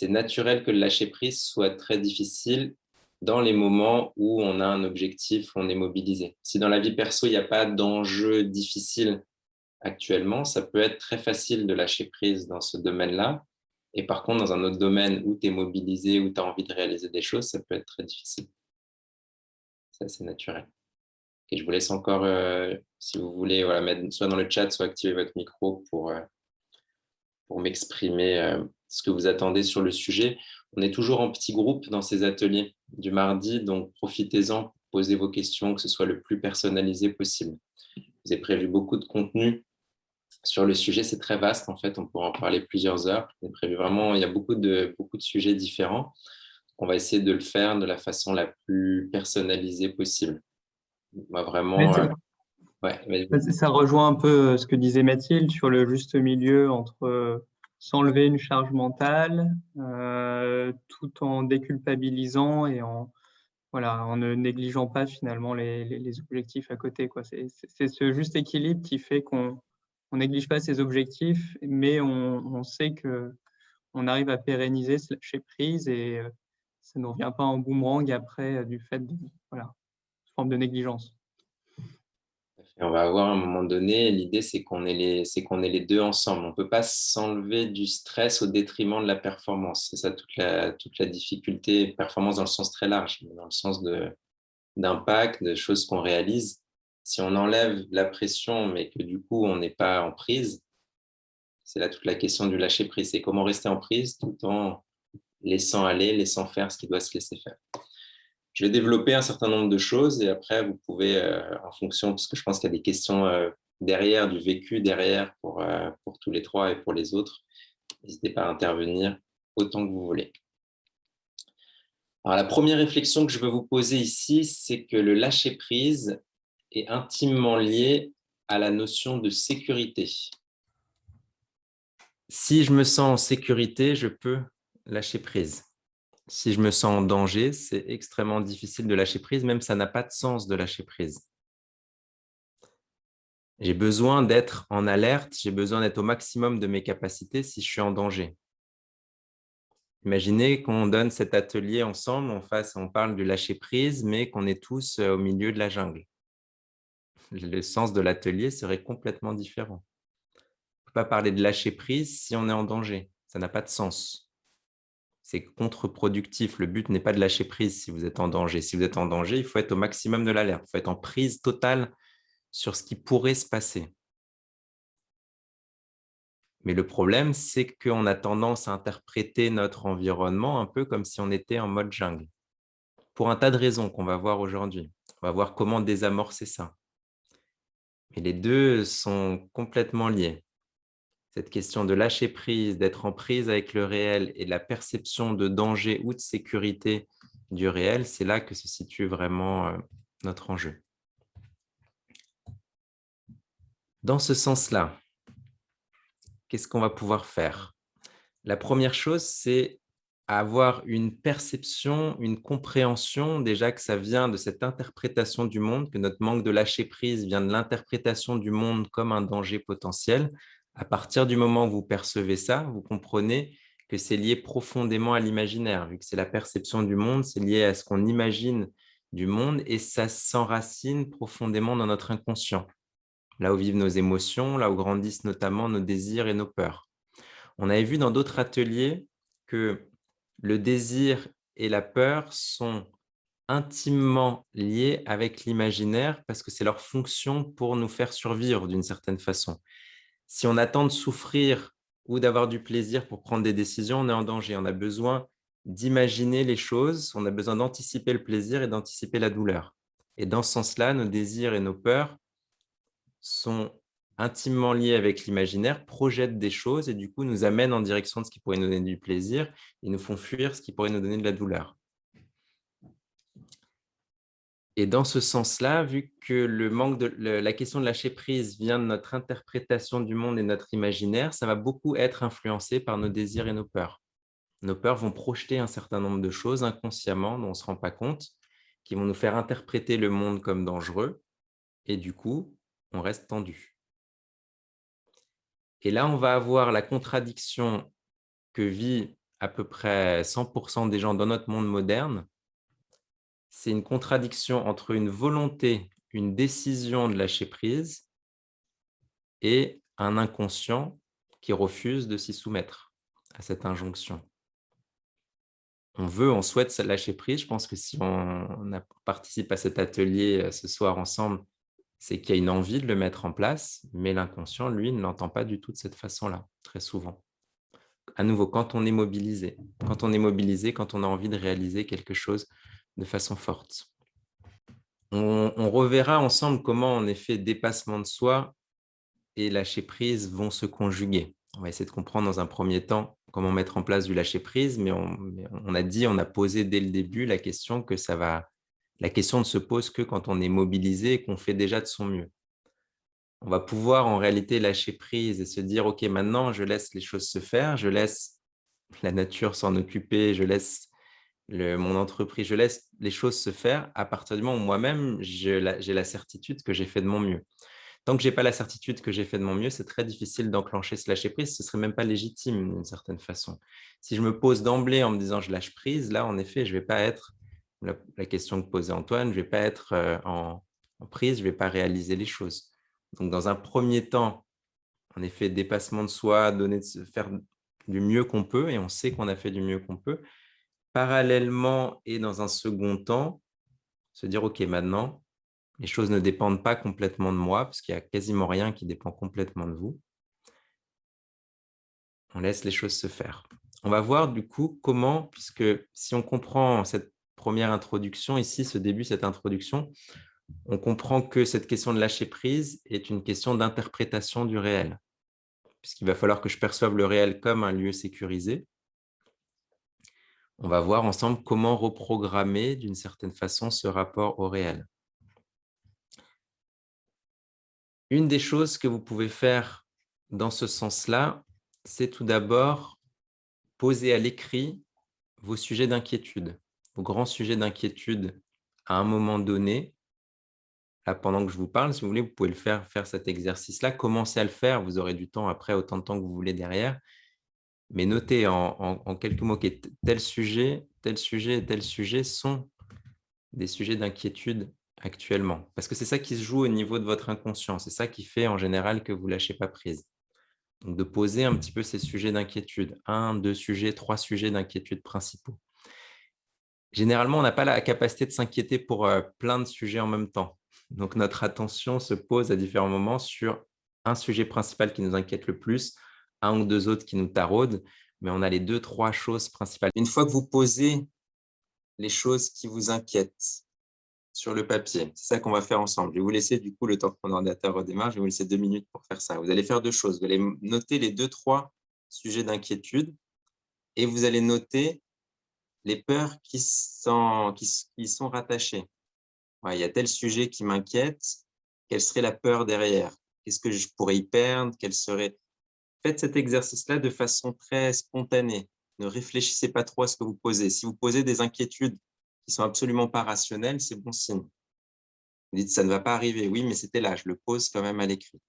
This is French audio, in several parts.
c'est naturel que le lâcher-prise soit très difficile dans les moments où on a un objectif, où on est mobilisé. Si dans la vie perso, il n'y a pas d'enjeu difficile actuellement, ça peut être très facile de lâcher prise dans ce domaine-là. Et par contre, dans un autre domaine où tu es mobilisé, où tu as envie de réaliser des choses, ça peut être très difficile. Ça, c'est naturel. Et je vous laisse encore, si vous voulez, voilà, mettre soit dans le chat, soit activer votre micro pour m'exprimer ce que vous attendez sur le sujet. On est toujours en petit groupe dans ces ateliers du mardi, donc profitez-en, posez vos questions, que ce soit le plus personnalisé possible. Vous avez prévu beaucoup de contenu sur le sujet, c'est très vaste en fait, on pourra en parler plusieurs heures. Il est prévu vraiment, il y a beaucoup de sujets différents. On va essayer de le faire de la façon la plus personnalisée possible. Moi, Mais vraiment, ouais, ça rejoint un peu ce que disait Mathilde sur le juste milieu entre s'enlever une charge mentale tout en déculpabilisant et en ne négligeant pas finalement les objectifs à côté, quoi. C'est ce juste équilibre qui fait qu'on néglige pas ses objectifs, mais on sait que on arrive à pérenniser ce lâcher prise et ça ne revient pas en boomerang après du fait de forme de négligence. et on va avoir à un moment donné, l'idée c'est qu'on ait les deux ensemble. On ne peut pas s'enlever du stress au détriment de la performance. C'est ça toute la difficulté, performance dans le sens très large, dans le sens d'impact, de choses qu'on réalise. Si on enlève la pression, mais que du coup on n'est pas en prise, c'est là toute la question du lâcher prise. C'est comment rester en prise tout en laissant aller, laissant faire ce qui doit se laisser faire. Je vais développer un certain nombre de choses et après, vous pouvez, en fonction, parce que je pense qu'il y a des questions derrière, du vécu derrière pour tous les trois et pour les autres, n'hésitez pas à intervenir autant que vous voulez. Alors, la première réflexion que je veux vous poser ici, c'est que le lâcher-prise est intimement lié à la notion de sécurité. Si je me sens en sécurité, je peux lâcher prise. Si je me sens en danger, c'est extrêmement difficile de lâcher prise, même ça n'a pas de sens de lâcher prise. J'ai besoin d'être en alerte, j'ai besoin d'être au maximum de mes capacités si je suis en danger. Imaginez qu'on donne cet atelier ensemble, on parle du lâcher prise, mais qu'on est tous au milieu de la jungle. Le sens de l'atelier serait complètement différent. On ne peut pas parler de lâcher prise si on est en danger, ça n'a pas de sens. C'est contre-productif. Le but n'est pas de lâcher prise si vous êtes en danger. Si vous êtes en danger, il faut être au maximum de l'alerte. Il faut être en prise totale sur ce qui pourrait se passer. Mais le problème, c'est qu'on a tendance à interpréter notre environnement un peu comme si on était en mode jungle. Pour un tas de raisons qu'on va voir aujourd'hui. On va voir comment désamorcer ça. Mais les deux sont complètement liés. Cette question de lâcher prise, d'être en prise avec le réel et de la perception de danger ou de sécurité du réel, c'est là que se situe vraiment notre enjeu. Dans ce sens-là, qu'est-ce qu'on va pouvoir faire? La première chose, c'est avoir une perception, une compréhension, déjà que ça vient de cette interprétation du monde, que notre manque de lâcher prise vient de l'interprétation du monde comme un danger potentiel. À partir du moment où vous percevez ça, vous comprenez que c'est lié profondément à l'imaginaire, vu que c'est la perception du monde, c'est lié à ce qu'on imagine du monde et ça s'enracine profondément dans notre inconscient, là où vivent nos émotions, là où grandissent notamment nos désirs et nos peurs. On avait vu dans d'autres ateliers que le désir et la peur sont intimement liés avec l'imaginaire parce que c'est leur fonction pour nous faire survivre d'une certaine façon. Si on attend de souffrir ou d'avoir du plaisir pour prendre des décisions, on est en danger. On a besoin d'imaginer les choses, on a besoin d'anticiper le plaisir et d'anticiper la douleur. Et dans ce sens-là, nos désirs et nos peurs sont intimement liés avec l'imaginaire, projettent des choses et du coup nous amènent en direction de ce qui pourrait nous donner du plaisir et nous font fuir ce qui pourrait nous donner de la douleur. Et dans ce sens-là, vu que la question de lâcher prise vient de notre interprétation du monde et de notre imaginaire, ça va beaucoup être influencé par nos désirs et nos peurs. Nos peurs vont projeter un certain nombre de choses inconsciemment dont on ne se rend pas compte, qui vont nous faire interpréter le monde comme dangereux et du coup, on reste tendu. Et là, on va avoir la contradiction que vit à peu près 100% des gens dans notre monde moderne, c'est une contradiction entre une volonté, une décision de lâcher prise et un inconscient qui refuse de s'y soumettre à cette injonction. On souhaite se lâcher prise. Je pense que si participe à cet atelier ce soir ensemble, c'est qu'il y a une envie de le mettre en place, mais l'inconscient, lui, ne l'entend pas du tout de cette façon-là, très souvent. À nouveau, quand on est mobilisé, quand on a envie de réaliser quelque chose de façon forte. On reverra ensemble comment, en effet, dépassement de soi et lâcher prise vont se conjuguer. On va essayer de comprendre dans un premier temps comment mettre en place du lâcher prise, mais on a posé dès le début la question la question ne se pose que quand on est mobilisé et qu'on fait déjà de son mieux. On va pouvoir en réalité lâcher prise et se dire: «OK, maintenant je laisse les choses se faire, je laisse la nature s'en occuper, je laisse mon entreprise, je laisse les choses se faire à partir du moment où moi-même j'ai la certitude que j'ai fait de mon mieux». Tant que j'ai pas la certitude que j'ai fait de mon mieux, c'est très difficile d'enclencher ce lâcher prise. Ce serait même pas légitime d'une certaine façon. Si je me pose d'emblée en me disant: «Je lâche prise», là, en effet, je vais pas être la question que posait Antoine, je vais pas être, en prise, je vais pas réaliser les choses. Donc dans un premier temps, en effet, dépassement de soi, donner de se faire du mieux qu'on peut et on sait qu'on a fait du mieux qu'on peut. Parallèlement et dans un second temps, se dire: «OK, maintenant, les choses ne dépendent pas complètement de moi, parce qu'il y a quasiment rien qui dépend complètement de vous. On laisse les choses se faire». On va voir du coup comment, puisque si on comprend cette première introduction ici, ce début, cette introduction, on comprend que cette question de lâcher prise est une question d'interprétation du réel, puisqu'il va falloir que je perçoive le réel comme un lieu sécurisé. On va voir ensemble comment reprogrammer d'une certaine façon ce rapport au réel. Une des choses que vous pouvez faire dans ce sens-là, c'est tout d'abord poser à l'écrit vos sujets d'inquiétude, vos grands sujets d'inquiétude à un moment donné. Là, pendant que je vous parle, si vous voulez, vous pouvez faire cet exercice-là. Commencez à le faire, vous aurez du temps après, autant de temps que vous voulez derrière. Mais notez en quelques mots que tel sujet, tel sujet et tel sujet sont des sujets d'inquiétude actuellement. Parce que c'est ça qui se joue au niveau de votre inconscient. C'est ça qui fait en général que vous ne lâchez pas prise. Donc, de poser un petit peu ces sujets d'inquiétude. 1, 2 sujets, 3 sujets d'inquiétude principaux. Généralement, on n'a pas la capacité de s'inquiéter pour plein de sujets en même temps. Donc, notre attention se pose à différents moments sur un sujet principal qui nous inquiète le plus, un ou deux autres qui nous taraudent, mais on a les 2-3 choses principales. Une fois que vous posez les choses qui vous inquiètent sur le papier, c'est ça qu'on va faire ensemble. Je vais vous laisser du coup le temps que mon ordinateur redémarre, je vais vous laisser 2 minutes pour faire ça. Vous allez faire 2 choses. Vous allez noter les 2-3 sujets d'inquiétude et vous allez noter les peurs qui sont rattachées. Ouais, il y a tel sujet qui m'inquiète, quelle serait la peur derrière? Qu'est-ce que je pourrais y perdre? Faites cet exercice-là de façon très spontanée. Ne réfléchissez pas trop à ce que vous posez. Si vous posez des inquiétudes qui sont absolument pas rationnelles, c'est bon signe. Vous dites: «Ça ne va pas arriver». Oui, mais c'était là, je le pose quand même à l'écrit.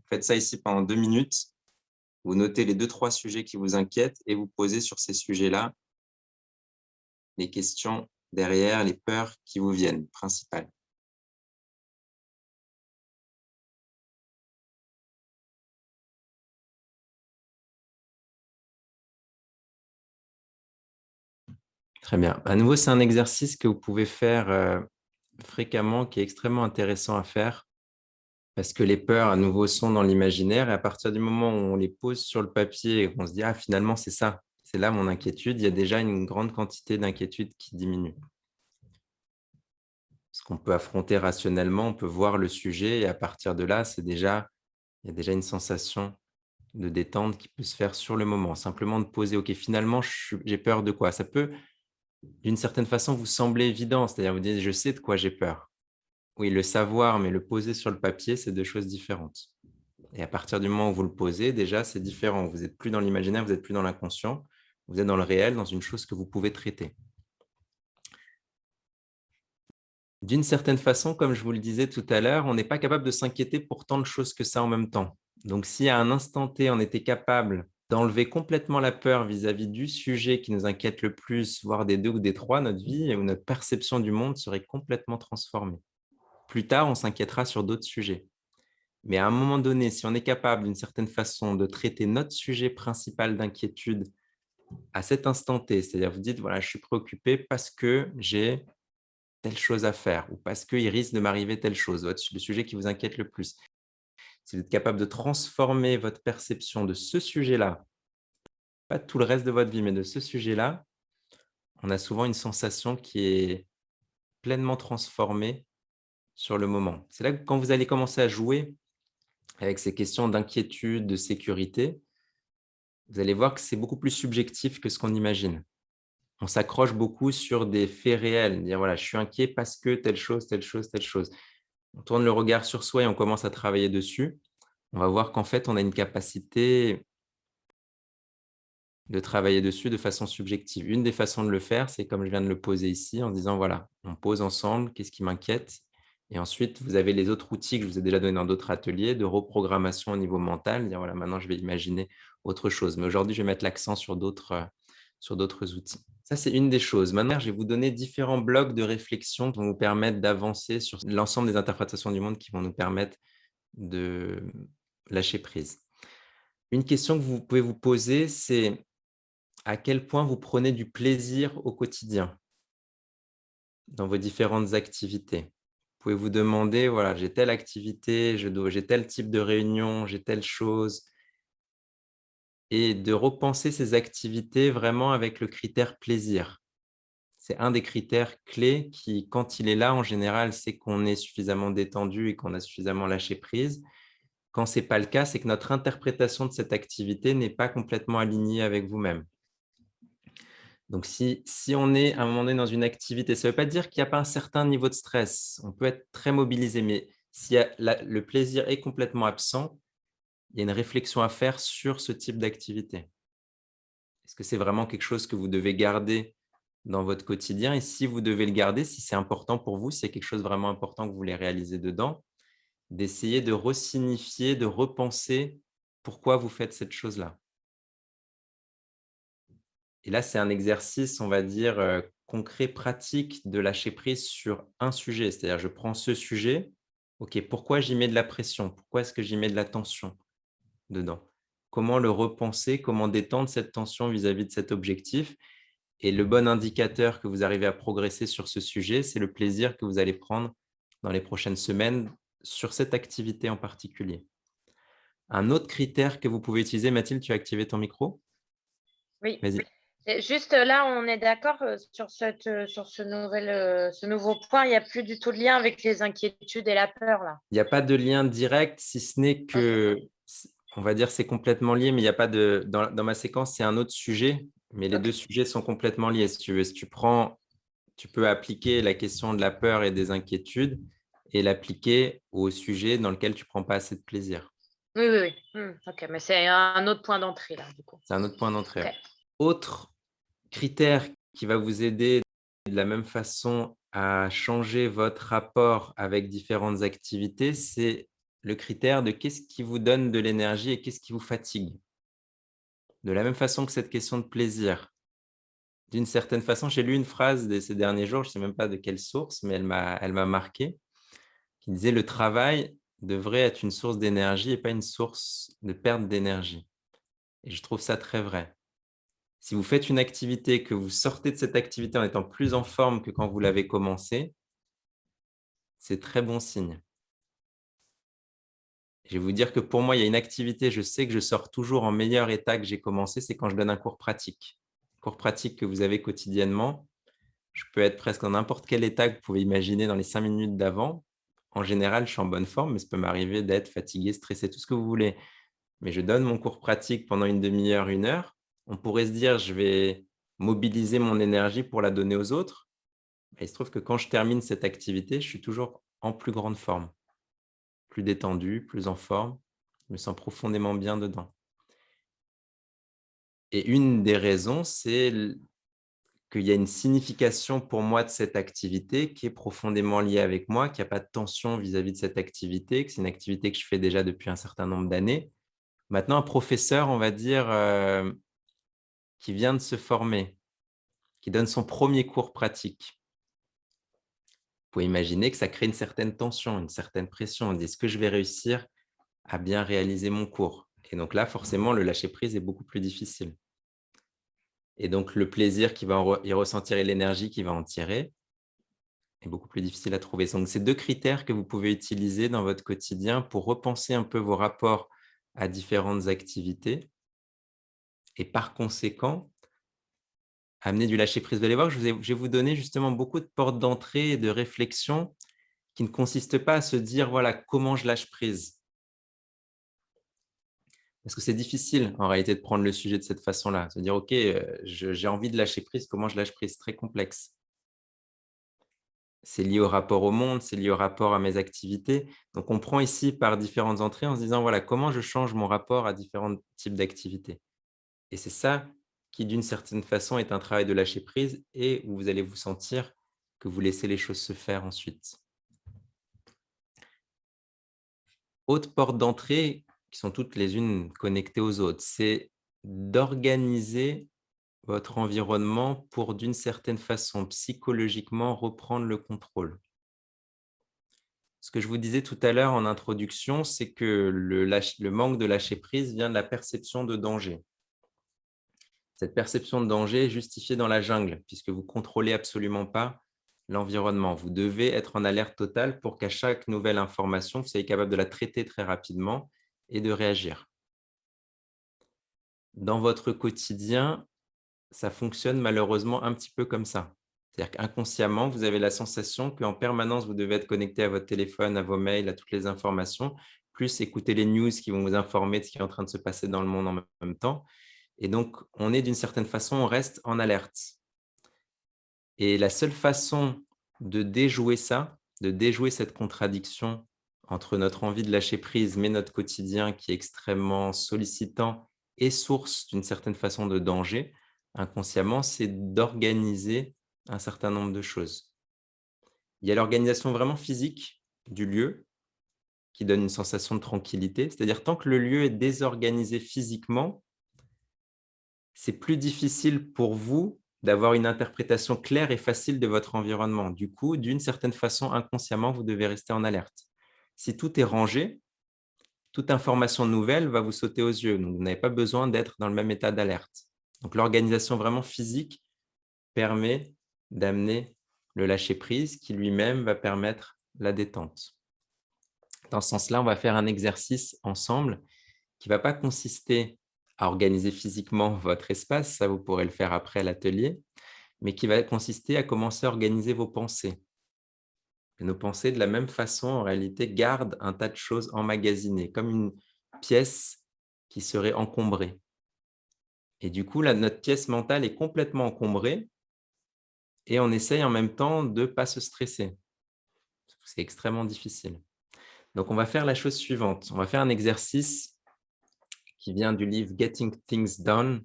Faites ça ici pendant 2 minutes. Vous notez les 2-3 sujets qui vous inquiètent et vous posez sur ces sujets-là les questions derrière, les peurs qui vous viennent, principales. Très bien. À nouveau, c'est un exercice que vous pouvez faire, fréquemment, qui est extrêmement intéressant à faire, parce que les peurs, à nouveau, sont dans l'imaginaire et à partir du moment où on les pose sur le papier et qu'on se dit: «Ah, finalement, c'est ça, c'est là mon inquiétude», il y a déjà une grande quantité d'inquiétude qui diminue. Ce qu'on peut affronter rationnellement, on peut voir le sujet et à partir de là, il y a déjà une sensation de détente qui peut se faire sur le moment. Simplement de poser: «OK, finalement, j'ai peur de quoi?» Ça peut, d'une certaine façon, vous sembler évident, c'est-à-dire vous dites: «Je sais de quoi j'ai peur». Oui, le savoir, mais le poser sur le papier, c'est 2 choses différentes et à partir du moment où vous le posez, déjà, c'est différent. Vous êtes plus dans l'imaginaire, vous êtes plus dans l'inconscient, vous êtes dans le réel, dans une chose que vous pouvez traiter. D'une certaine façon, comme je vous le disais tout à l'heure, on n'est pas capable de s'inquiéter pour tant de choses que ça en même temps. Donc si à un instant T, on était capable d'enlever complètement la peur vis-à-vis du sujet qui nous inquiète le plus, voire des 2 ou des 3, notre vie ou notre perception du monde serait complètement transformée. Plus tard, on s'inquiétera sur d'autres sujets. Mais à un moment donné, si on est capable d'une certaine façon de traiter notre sujet principal d'inquiétude à cet instant T, c'est-à-dire vous dites: «Voilà, je suis préoccupé parce que j'ai telle chose à faire ou parce qu'il risque de m'arriver telle chose», le sujet qui vous inquiète le plus. Si vous êtes capable de transformer votre perception de ce sujet-là, pas de tout le reste de votre vie, mais de ce sujet-là, on a souvent une sensation qui est pleinement transformée sur le moment. C'est là que quand vous allez commencer à jouer avec ces questions d'inquiétude, de sécurité, vous allez voir que c'est beaucoup plus subjectif que ce qu'on imagine. On s'accroche beaucoup sur des faits réels, dire: «Voilà, je suis inquiet parce que telle chose, telle chose, telle chose». On tourne le regard sur soi et on commence à travailler dessus. On va voir qu'en fait, on a une capacité de travailler dessus de façon subjective. Une des façons de le faire, c'est comme je viens de le poser ici, en disant: «Voilà, on pose ensemble, qu'est-ce qui m'inquiète?» Et ensuite, vous avez les autres outils que je vous ai déjà donnés dans d'autres ateliers de reprogrammation au niveau mental, dire: «Voilà, maintenant je vais imaginer autre chose». Mais aujourd'hui, je vais mettre l'accent sur d'autres outils. Ça, c'est une des choses. Maintenant, je vais vous donner différents blocs de réflexion qui vont vous permettre d'avancer sur l'ensemble des interprétations du monde qui vont nous permettre de lâcher prise. Une question que vous pouvez vous poser, c'est: à quel point vous prenez du plaisir au quotidien, dans vos différentes activités? Vous pouvez vous demander: «Voilà, j'ai telle activité, j'ai tel type de réunion, j'ai telle chose» et de repenser ces activités vraiment avec le critère plaisir. C'est un des critères clés qui, quand il est là, en général, c'est qu'on est suffisamment détendu et qu'on a suffisamment lâché prise. Quand c'est pas le cas, c'est que notre interprétation de cette activité n'est pas complètement alignée avec vous-même. Donc si on est à un moment donné dans une activité, ça ne veut pas dire qu'il n'y a pas un certain niveau de stress. On peut être très mobilisé, mais si le plaisir est complètement absent, il y a une réflexion à faire sur ce type d'activité. Est-ce que c'est vraiment quelque chose que vous devez garder dans votre quotidien? Et si vous devez le garder, si c'est important pour vous, si c'est quelque chose vraiment important que vous voulez réaliser dedans, d'essayer de resignifier, de repenser pourquoi vous faites cette chose-là. Et là, c'est un exercice, on va dire, concret, pratique de lâcher prise sur un sujet. C'est-à-dire, je prends ce sujet, OK, pourquoi j'y mets de la pression? Pourquoi est-ce que j'y mets de la tension dedans? Comment le repenser? Comment détendre cette tension vis-à-vis de cet objectif? Et le bon indicateur que vous arrivez à progresser sur ce sujet, c'est le plaisir que vous allez prendre dans les prochaines semaines sur cette activité en particulier. Un autre critère que vous pouvez utiliser, Mathilde, tu as activé ton micro? Oui. Vas-y. Et juste là, on est d'accord, sur ce nouveau point, il y a plus du tout de lien avec les inquiétudes et la peur là? Il n'y a pas de lien direct, si ce n'est OK. que, on va dire, c'est complètement lié, mais il y a pas de dans ma séquence, c'est un autre sujet, mais les 2 OK. sujets sont complètement liés, si tu veux. Si tu prends tu peux appliquer la question de la peur et des inquiétudes et l'appliquer au sujet dans lequel tu prends pas assez de plaisir. Oui, oui, oui. OK, mais c'est un autre point d'entrée là, du coup. C'est un autre point d'entrée, OK. ouais. Autre critère qui va vous aider de la même façon à changer votre rapport avec différentes activités, c'est le critère de qu'est-ce qui vous donne de l'énergie et qu'est-ce qui vous fatigue? De la même façon que cette question de plaisir. D'une certaine façon, j'ai lu une phrase ces derniers jours, je ne sais même pas de quelle source, mais elle m'a marqué, qui disait: «Le travail devrait être une source d'énergie et pas une source de perte d'énergie» et je trouve ça très vrai. Si vous faites une activité, que vous sortez de cette activité en étant plus en forme que quand vous l'avez commencée, c'est très bon signe. Je vais vous dire que pour moi, il y a une activité, je sais que je sors toujours en meilleur état que j'ai commencé, c'est quand je donne un cours pratique. Cours pratique que vous avez quotidiennement, je peux être presque dans n'importe quel état que vous pouvez imaginer dans les 5 minutes d'avant. En général, je suis en bonne forme, mais ça peut m'arriver d'être fatigué, stressé, tout ce que vous voulez. Mais je donne mon cours pratique pendant une demi heure, 1 heure. On pourrait se dire: «Je vais mobiliser mon énergie pour la donner aux autres». Et il se trouve que quand je termine cette activité, je suis toujours en plus grande forme, plus détendu, plus en forme. Je me sens profondément bien dedans. Et une des raisons, c'est qu'il y a une signification pour moi de cette activité qui est profondément liée avec moi, qu'il n'y a pas de tension vis-à-vis de cette activité, que c'est une activité que je fais déjà depuis un certain nombre d'années. Maintenant, un professeur, on va dire, qui vient de se former, qui donne son premier cours pratique. Vous pouvez imaginer que ça crée une certaine tension, une certaine pression. On dit: «Est-ce que je vais réussir à bien réaliser mon cours?» Et donc là, forcément, le lâcher prise est beaucoup plus difficile. Et donc le plaisir qu'il va y ressentir et l'énergie qu'il va en tirer est beaucoup plus difficile à trouver. Donc c'est 2 critères que vous pouvez utiliser dans votre quotidien pour repenser un peu vos rapports à différentes activités et par conséquent, amener du lâcher prise. Vous allez voir que je vais vous donner justement beaucoup de portes d'entrée et de réflexion qui ne consistent pas à se dire: «Voilà, comment je lâche prise?» Parce que c'est difficile en réalité de prendre le sujet de cette façon-là. Se dire: «OK, j'ai envie de lâcher prise, comment je lâche prise?» Très complexe. C'est lié au rapport au monde, c'est lié au rapport à mes activités. Donc on prend ici par différentes entrées en se disant: «Voilà, comment je change mon rapport à différents types d'activités?» Et c'est ça qui, d'une certaine façon, est un travail de lâcher prise et où vous allez vous sentir que vous laissez les choses se faire ensuite. Autres portes d'entrée qui sont toutes les unes connectées aux autres, c'est d'organiser votre environnement pour, d'une certaine façon, psychologiquement, reprendre le contrôle. Ce que je vous disais tout à l'heure en introduction, c'est que le manque de lâcher prise vient de la perception de danger. Cette perception de danger est justifiée dans la jungle, puisque vous ne contrôlez absolument pas l'environnement. Vous devez être en alerte totale pour qu'à chaque nouvelle information, vous soyez capable de la traiter très rapidement et de réagir. Dans votre quotidien, ça fonctionne malheureusement un petit peu comme ça. C'est-à-dire qu'inconsciemment, vous avez la sensation qu'en permanence, vous devez être connecté à votre téléphone, à vos mails, à toutes les informations, plus écouter les news qui vont vous informer de ce qui est en train de se passer dans le monde en même temps. Et donc, on est d'une certaine façon, on reste en alerte. Et la seule façon de déjouer ça, de déjouer cette contradiction entre notre envie de lâcher prise, mais notre quotidien qui est extrêmement sollicitant et source d'une certaine façon de danger, inconsciemment, c'est d'organiser un certain nombre de choses. Il y a l'organisation vraiment physique du lieu qui donne une sensation de tranquillité, c'est-à-dire tant que le lieu est désorganisé physiquement, c'est plus difficile pour vous d'avoir une interprétation claire et facile de votre environnement. Du coup, d'une certaine façon, inconsciemment, vous devez rester en alerte. Si tout est rangé, toute information nouvelle va vous sauter aux yeux. Donc, vous n'avez pas besoin d'être dans le même état d'alerte. Donc, l'organisation vraiment physique permet d'amener le lâcher-prise qui lui-même va permettre la détente. Dans ce sens-là, on va faire un exercice ensemble qui ne va pas consister à organiser physiquement votre espace, ça vous pourrez le faire après l'atelier, mais qui va consister à commencer à organiser vos pensées. Et nos pensées, de la même façon, en réalité, gardent un tas de choses emmagasinées, comme une pièce qui serait encombrée. Et du coup, là, notre pièce mentale est complètement encombrée et on essaye en même temps de ne pas se stresser. C'est extrêmement difficile. Donc, on va faire la chose suivante. On va faire un exercice qui vient du livre Getting Things Done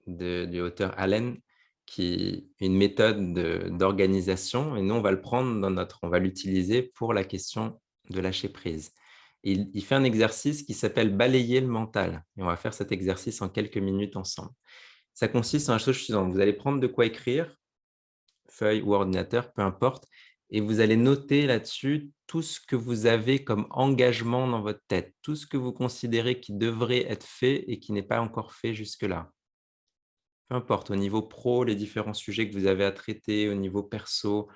du auteur Allen, qui est une méthode d'organisation. Et nous, on va le prendre on va l'utiliser pour la question de lâcher prise. Il fait un exercice qui s'appelle balayer le mental. Et on va faire cet exercice en quelques minutes ensemble. Ça consiste en la chose suivante. Vous allez prendre de quoi écrire, feuille ou ordinateur, peu importe, et vous allez noter là-dessus tout ce que vous avez comme engagement dans votre tête, tout ce que vous considérez qui devrait être fait et qui n'est pas encore fait jusque-là. Peu importe, au niveau pro, les différents sujets que vous avez à traiter, au niveau perso,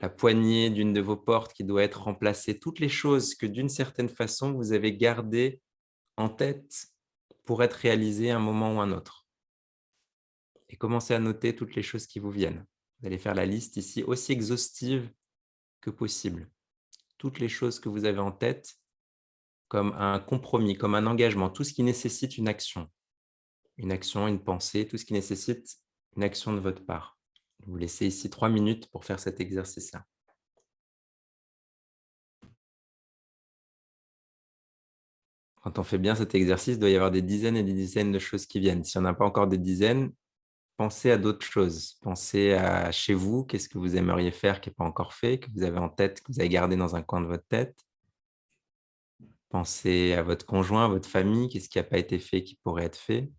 la poignée d'une de vos portes qui doit être remplacée, toutes les choses que d'une certaine façon, vous avez gardées en tête pour être réalisées à un moment ou un autre. Et commencez à noter toutes les choses qui vous viennent. Vous allez faire la liste ici aussi exhaustive que possible. Toutes les choses que vous avez en tête comme un compromis, comme un engagement, tout ce qui nécessite une action, une pensée, tout ce qui nécessite une action de votre part. Vous laissez ici 3 minutes pour faire cet exercice-là. Quand on fait bien cet exercice, il doit y avoir des dizaines et des dizaines de choses qui viennent. Si on n'a pas encore des dizaines, pensez à d'autres choses. Pensez à chez vous, qu'est-ce que vous aimeriez faire qui n'est pas encore fait, que vous avez en tête, que vous avez gardé dans un coin de votre tête. Pensez à votre conjoint, à votre famille, qu'est-ce qui n'a pas été fait, qui pourrait être fait.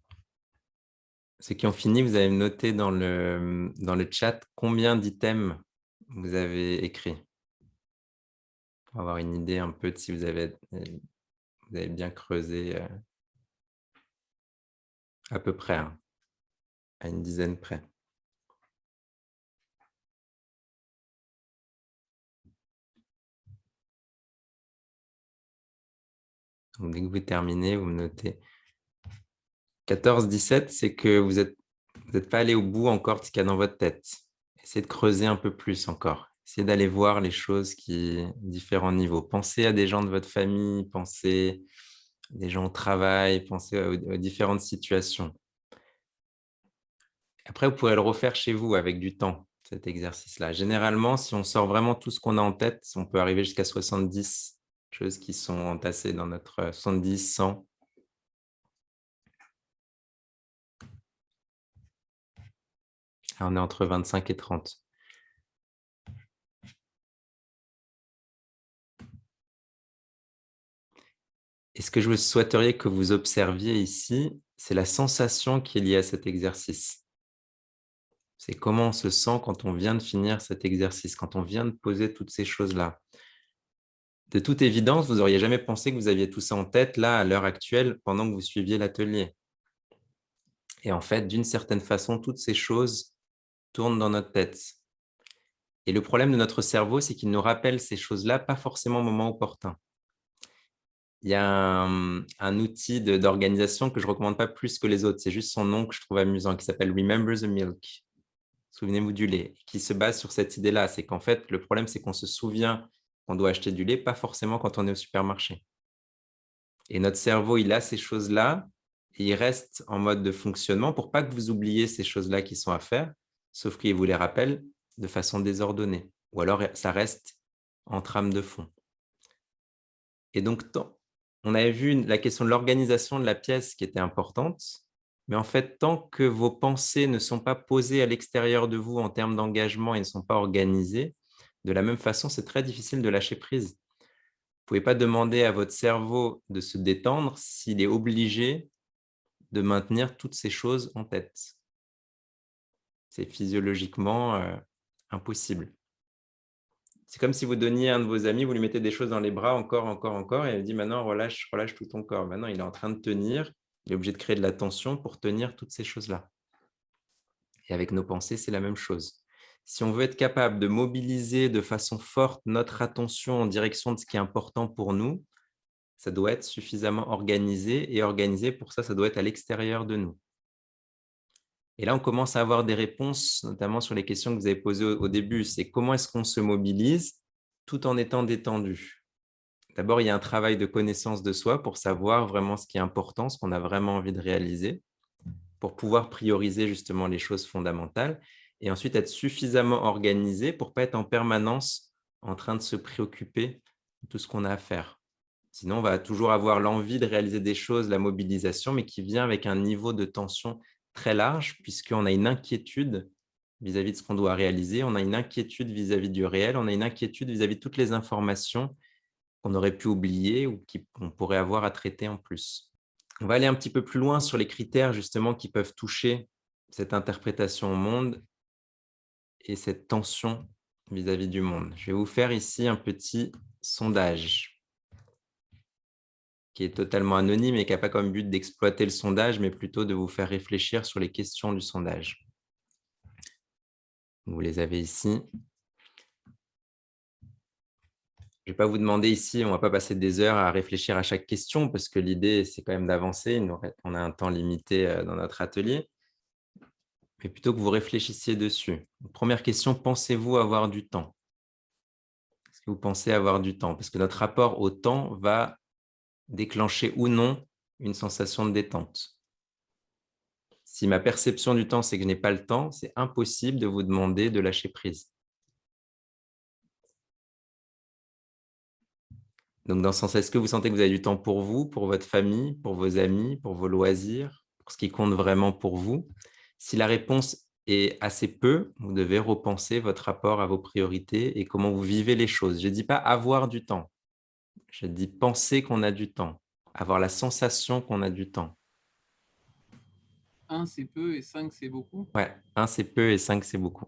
Ceux qui ont fini, vous allez me noter dans le chat combien d'items vous avez écrits, pour avoir une idée un peu de si vous avez bien creusé à peu près, hein, à une dizaine près. Donc, dès que vous terminez, vous me notez. 14-17, c'est que vous n'êtes pas allé au bout encore de ce qu'il y a dans votre tête. Essayez de creuser un peu plus encore. Essayez d'aller voir les choses différents niveaux. Pensez à des gens de votre famille, pensez à des gens au travail, pensez aux différentes situations. Après, vous pourrez le refaire chez vous avec du temps, cet exercice-là. Généralement, si on sort vraiment tout ce qu'on a en tête, on peut arriver jusqu'à 70 choses qui sont entassées dans notre 70, 100. On est entre 25 et 30. Et ce que je vous souhaiterais que vous observiez ici, c'est la sensation qui est liée à cet exercice. C'est comment on se sent quand on vient de finir cet exercice, quand on vient de poser toutes ces choses-là. De toute évidence, vous n'auriez jamais pensé que vous aviez tout ça en tête, là, à l'heure actuelle, pendant que vous suiviez l'atelier. Et en fait, d'une certaine façon, toutes ces choses tournent dans notre tête. Et le problème de notre cerveau, c'est qu'il nous rappelle ces choses-là, pas forcément au moment opportun. Il y a un outil d'organisation que je ne recommande pas plus que les autres. C'est juste son nom que je trouve amusant, qui s'appelle Remember the Milk. Souvenez-vous du lait, qui se base sur cette idée-là. C'est qu'en fait, le problème, c'est qu'on se souvient qu'on doit acheter du lait, pas forcément quand on est au supermarché. Et notre cerveau, il a ces choses-là, et il reste en mode de fonctionnement pour pas que vous oubliez ces choses-là qui sont à faire, sauf qu'il vous les rappelle de façon désordonnée. Ou alors, ça reste en trame de fond. Et donc, on avait vu la question de l'organisation de la pièce qui était importante, mais en fait, tant que vos pensées ne sont pas posées à l'extérieur de vous en termes d'engagement et ne sont pas organisées, de la même façon, c'est très difficile de lâcher prise. Vous ne pouvez pas demander à votre cerveau de se détendre s'il est obligé de maintenir toutes ces choses en tête. C'est physiologiquement impossible. C'est comme si vous donniez à un de vos amis, vous lui mettez des choses dans les bras encore, et il dit maintenant relâche tout ton corps. Maintenant, il est en train de tenir, il est obligé de créer de la tension pour tenir toutes ces choses-là. Et avec nos pensées, c'est la même chose. Si on veut être capable de mobiliser de façon forte notre attention en direction de ce qui est important pour nous, ça doit être suffisamment organisé, et organisé pour ça, ça doit être à l'extérieur de nous. Et là, on commence à avoir des réponses, notamment sur les questions que vous avez posées au début. C'est comment est-ce qu'on se mobilise tout en étant détendu? D'abord, il y a un travail de connaissance de soi pour savoir vraiment ce qui est important, ce qu'on a vraiment envie de réaliser, pour pouvoir prioriser justement les choses fondamentales. Et ensuite, être suffisamment organisé pour ne pas être en permanence en train de se préoccuper de tout ce qu'on a à faire. Sinon, on va toujours avoir l'envie de réaliser des choses, la mobilisation, mais qui vient avec un niveau de tension très large, puisqu'on a une inquiétude vis-à-vis de ce qu'on doit réaliser, on a une inquiétude vis-à-vis du réel, on a une inquiétude vis-à-vis de toutes les informations qu'on aurait pu oublier ou qu'on pourrait avoir à traiter en plus. On va aller un petit peu plus loin sur les critères justement qui peuvent toucher cette interprétation au monde et cette tension vis-à-vis du monde. Je vais vous faire ici un petit sondage qui est totalement anonyme et qui n'a pas comme but d'exploiter le sondage, mais plutôt de vous faire réfléchir sur les questions du sondage. Vous les avez ici. Je ne vais pas vous demander ici, on ne va pas passer des heures à réfléchir à chaque question parce que l'idée, c'est quand même d'avancer. On a un temps limité dans notre atelier. Mais plutôt que vous réfléchissiez dessus. Première question, pensez-vous avoir du temps? Est-ce que vous pensez avoir du temps? Parce que notre rapport au temps va déclencher ou non une sensation de détente. Si ma perception du temps, c'est que je n'ai pas le temps, c'est impossible de vous demander de lâcher prise. Donc, dans ce sens, est-ce que vous sentez que vous avez du temps pour vous, pour votre famille, pour vos amis, pour vos loisirs, pour ce qui compte vraiment pour vous? Si la réponse est assez peu, vous devez repenser votre rapport à vos priorités et comment vous vivez les choses. Je ne dis pas avoir du temps. Je dis penser qu'on a du temps, avoir la sensation qu'on a du temps. 1, c'est peu et 5, c'est beaucoup. Ouais, 1 c'est peu et 5 c'est beaucoup.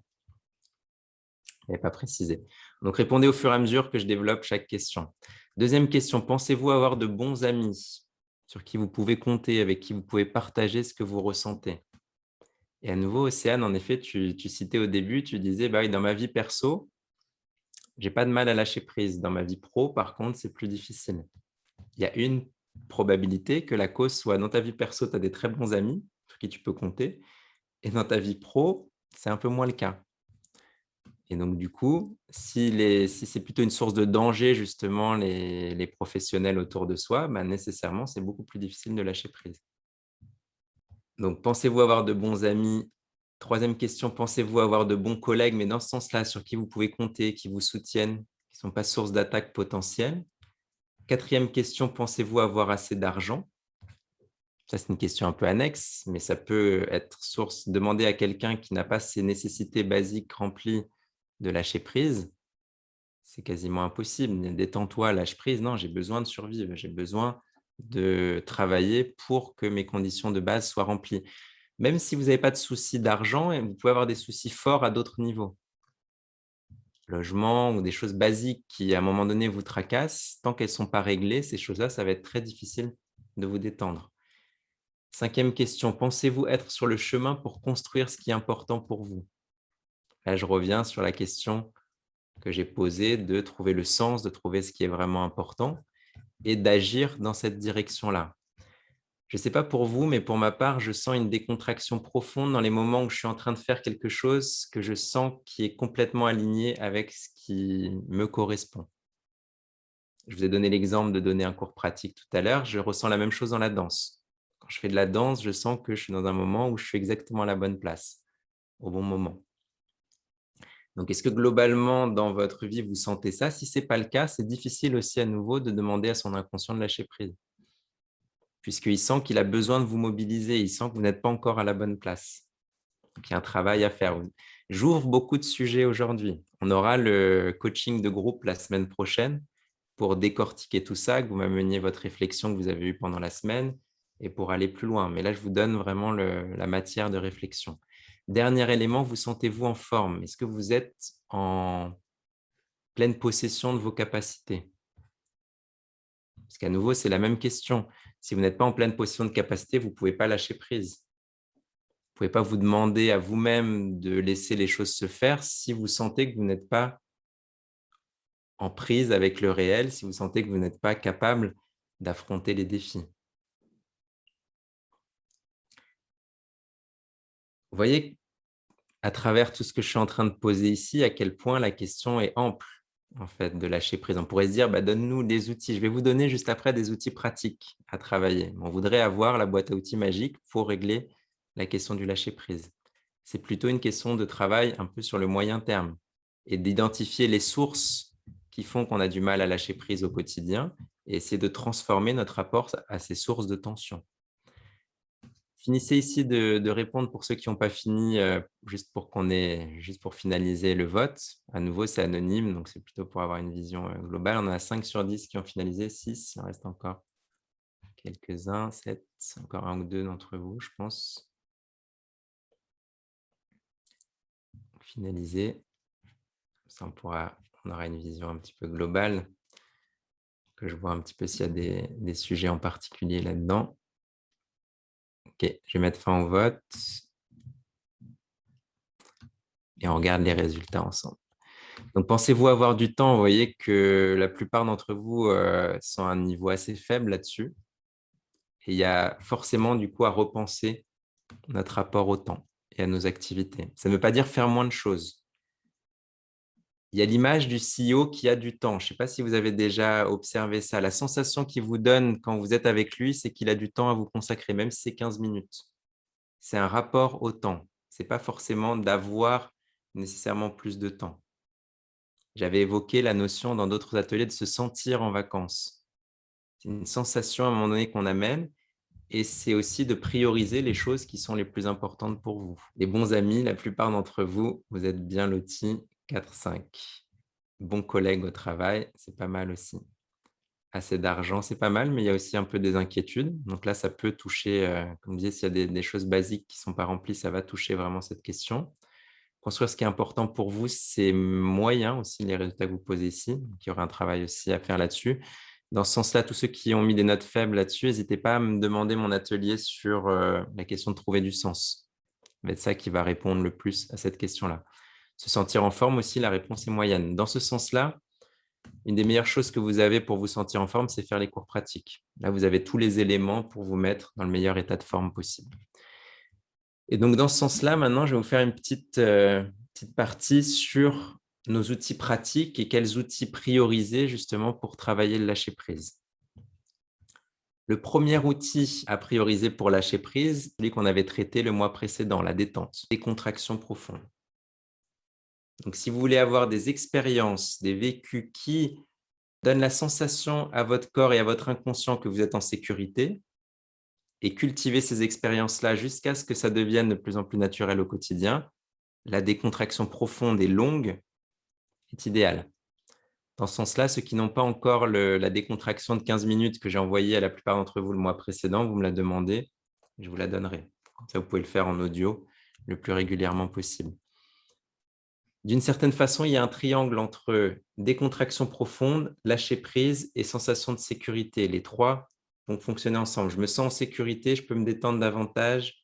Je n'avais pas précisé. Donc, répondez au fur et à mesure que je développe chaque question. Deuxième question, pensez-vous avoir de bons amis sur qui vous pouvez compter, avec qui vous pouvez partager ce que vous ressentez? Et à nouveau, Océane, en effet, tu citais au début, tu disais, bah oui, dans ma vie perso, j'ai pas de mal à lâcher prise. Dans ma vie pro, par contre, c'est plus difficile. Il y a une probabilité que la cause soit dans ta vie perso, tu as des très bons amis sur qui tu peux compter, et dans ta vie pro, c'est un peu moins le cas. Et donc, du coup, si c'est plutôt une source de danger, justement, les professionnels autour de soi, bah, nécessairement, c'est beaucoup plus difficile de lâcher prise. Donc, pensez-vous avoir de bons amis? Troisième question, pensez-vous avoir de bons collègues, mais dans ce sens-là, sur qui vous pouvez compter, qui vous soutiennent, qui ne sont pas source d'attaque potentielle? Quatrième question, pensez-vous avoir assez d'argent? Ça, c'est une question un peu annexe, mais ça peut être source. Demander à quelqu'un qui n'a pas ses nécessités basiques remplies de lâcher prise, c'est quasiment impossible. Détends-toi, lâche prise. Non, j'ai besoin de survivre. J'ai besoin de travailler pour que mes conditions de base soient remplies. Même si vous n'avez pas de soucis d'argent, vous pouvez avoir des soucis forts à d'autres niveaux. Logement ou des choses basiques qui, à un moment donné, vous tracassent. Tant qu'elles ne sont pas réglées, ces choses-là, ça va être très difficile de vous détendre. Cinquième question, pensez-vous être sur le chemin pour construire ce qui est important pour vous? Là, je reviens sur la question que j'ai posée de trouver le sens, de trouver ce qui est vraiment important et d'agir dans cette direction-là. Je ne sais pas pour vous, mais pour ma part, je sens une décontraction profonde dans les moments où je suis en train de faire quelque chose que je sens qui est complètement aligné avec ce qui me correspond. Je vous ai donné l'exemple de donner un cours pratique tout à l'heure. Je ressens la même chose dans la danse. Quand je fais de la danse, je sens que je suis dans un moment où je suis exactement à la bonne place, au bon moment. Donc, est-ce que globalement, dans votre vie, vous sentez ça? Si ce n'est pas le cas, c'est difficile aussi à nouveau de demander à son inconscient de lâcher prise, puisqu'il sent qu'il a besoin de vous mobiliser, il sent que vous n'êtes pas encore à la bonne place. Donc, il y a un travail à faire. J'ouvre beaucoup de sujets aujourd'hui. On aura le coaching de groupe la semaine prochaine pour décortiquer tout ça, que vous m'ameniez votre réflexion que vous avez eue pendant la semaine et pour aller plus loin. Mais là, je vous donne vraiment la matière de réflexion. Dernier élément, vous sentez-vous en forme? Est-ce que vous êtes en pleine possession de vos capacités? Parce qu'à nouveau, c'est la même question. Si vous n'êtes pas en pleine possession de capacité, vous ne pouvez pas lâcher prise. Vous ne pouvez pas vous demander à vous-même de laisser les choses se faire si vous sentez que vous n'êtes pas en prise avec le réel, si vous sentez que vous n'êtes pas capable d'affronter les défis. Vous voyez, à travers tout ce que je suis en train de poser ici, à quel point la question est ample, en fait, de lâcher prise. On pourrait se dire, bah, donne-nous des outils. Je vais vous donner juste après des outils pratiques à travailler. On voudrait avoir la boîte à outils magique pour régler la question du lâcher prise. C'est plutôt une question de travail un peu sur le moyen terme et d'identifier les sources qui font qu'on a du mal à lâcher prise au quotidien et essayer de transformer notre rapport à ces sources de tension. Finissez ici de répondre pour ceux qui n'ont pas fini, juste pour finaliser le vote. À nouveau, c'est anonyme, donc c'est plutôt pour avoir une vision globale. On a 5 sur 10 qui ont finalisé, 6, il en reste encore quelques-uns, 7, encore 1 ou 2 d'entre vous, je pense. Finaliser. Ça, on aura une vision un petit peu globale, que je vois un petit peu s'il y a des sujets en particulier là-dedans. Ok, je vais mettre fin au vote. Et on regarde les résultats ensemble. Donc, pensez-vous avoir du temps? Vous voyez que la plupart d'entre vous sont à un niveau assez faible là-dessus. Et il y a forcément, du coup, à repenser notre rapport au temps et à nos activités. Ça ne veut pas dire faire moins de choses. Il y a l'image du CEO qui a du temps. Je ne sais pas si vous avez déjà observé ça. La sensation qu'il vous donne quand vous êtes avec lui, c'est qu'il a du temps à vous consacrer, même si c'est 15 minutes. C'est un rapport au temps. Ce n'est pas forcément d'avoir nécessairement plus de temps. J'avais évoqué la notion dans d'autres ateliers de se sentir en vacances. C'est une sensation à un moment donné qu'on amène et c'est aussi de prioriser les choses qui sont les plus importantes pour vous. Les bons amis, la plupart d'entre vous, vous êtes bien lotis 4-5. Bons collègues au travail, c'est pas mal aussi. assez d'argent, c'est pas mal, mais il y a aussi un peu des inquiétudes. Donc là, ça peut toucher, comme je disais, s'il y a des choses basiques qui ne sont pas remplies, ça va toucher vraiment cette question. Construire ce qui est important pour vous, c'est moyen aussi, les résultats que vous posez ici. Donc, il y aura un travail aussi à faire là-dessus. Dans ce sens-là, tous ceux qui ont mis des notes faibles là-dessus, n'hésitez pas à me demander mon atelier sur la question de trouver du sens. Ça va être ça qui va répondre le plus à cette question-là. Se sentir en forme aussi, la réponse est moyenne. Dans ce sens-là, une des meilleures choses que vous avez pour vous sentir en forme, c'est faire les cours pratiques. Là, vous avez tous les éléments pour vous mettre dans le meilleur état de forme possible. Et donc, dans ce sens-là, maintenant, je vais vous faire une petite partie sur nos outils pratiques et quels outils prioriser justement pour travailler le lâcher-prise. Le premier outil à prioriser pour lâcher prise, celui qu'on avait traité le mois précédent, la détente, les contractions profondes. Donc, si vous voulez avoir des expériences, des vécus qui donnent la sensation à votre corps et à votre inconscient que vous êtes en sécurité, et cultiver ces expériences-là jusqu'à ce que ça devienne de plus en plus naturel au quotidien, la décontraction profonde et longue est idéale. Dans ce sens-là, ceux qui n'ont pas encore la décontraction de 15 minutes que j'ai envoyée à la plupart d'entre vous le mois précédent, vous me la demandez, je vous la donnerai. Comme ça, vous pouvez le faire en audio le plus régulièrement possible. D'une certaine façon, il y a un triangle entre décontraction profonde, lâcher prise et sensation de sécurité. Les trois vont fonctionner ensemble. Je me sens en sécurité, je peux me détendre davantage,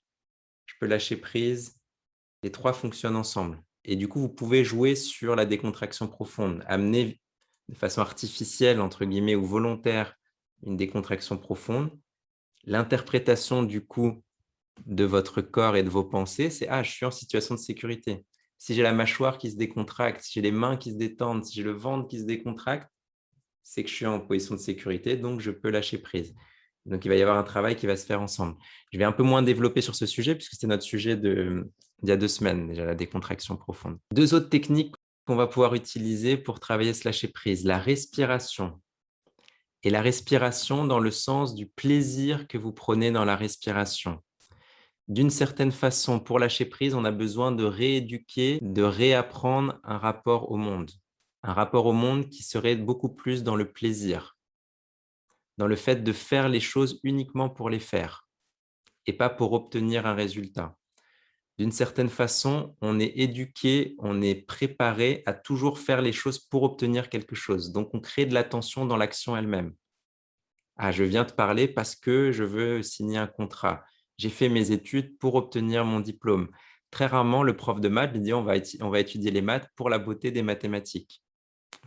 je peux lâcher prise. Les trois fonctionnent ensemble. Et du coup, vous pouvez jouer sur la décontraction profonde, amener de façon artificielle, entre guillemets, ou volontaire, une décontraction profonde. L'interprétation, du coup, de votre corps et de vos pensées, c'est « Ah, je suis en situation de sécurité ». Si j'ai la mâchoire qui se décontracte, si j'ai les mains qui se détendent, si j'ai le ventre qui se décontracte, c'est que je suis en position de sécurité, donc je peux lâcher prise. Donc, il va y avoir un travail qui va se faire ensemble. Je vais un peu moins développer sur ce sujet, puisque c'était notre sujet d'il y a 2 semaines, déjà, la décontraction profonde. 2 autres techniques qu'on va pouvoir utiliser pour travailler ce lâcher prise, la respiration. Et la respiration dans le sens du plaisir que vous prenez dans la respiration. D'une certaine façon, pour lâcher prise, on a besoin de rééduquer, de réapprendre un rapport au monde. Un rapport au monde qui serait beaucoup plus dans le plaisir, dans le fait de faire les choses uniquement pour les faire et pas pour obtenir un résultat. D'une certaine façon, on est éduqué, on est préparé à toujours faire les choses pour obtenir quelque chose. Donc, on crée de l'attention dans l'action elle-même. Ah, je viens te parler parce que je veux signer un contrat. J'ai fait mes études pour obtenir mon diplôme. Très rarement, le prof de maths lui dit on va étudier les maths pour la beauté des mathématiques.